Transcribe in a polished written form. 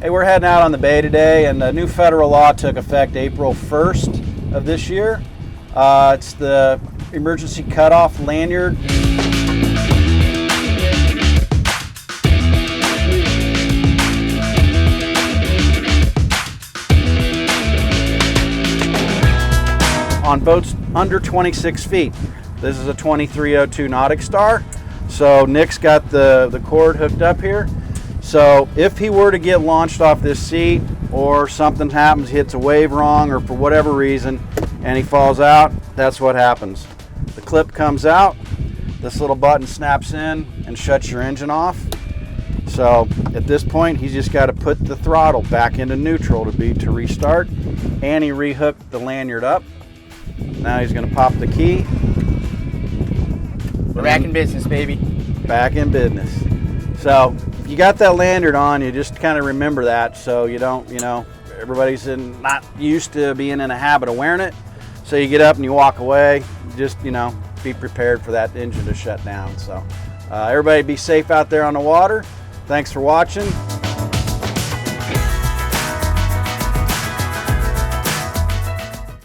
Hey, we're heading out on the bay today, and the new federal law took effect April 1st of this year. It's the emergency cutoff lanyard. On boats under 26 feet. This is a 2302 Nautic Star. So Nick's got the cord hooked up here. So if he were to get launched off this seat, or something happens, hits a wave wrong, or for whatever reason, and he falls out, that's what happens. The clip comes out, this little button snaps in and shuts your engine off. So at this point, he's just got to put the throttle back into neutral to restart, and he rehooked the lanyard up. Now he's going to pop the key. We're back in business, baby. Back in business. So if you got that lanyard on, you just kind of remember that, so you don't, everybody's not used to being in a habit of wearing it. So you get up and you walk away, just, be prepared for that engine to shut down. So everybody be safe out there on the water. Thanks for watching.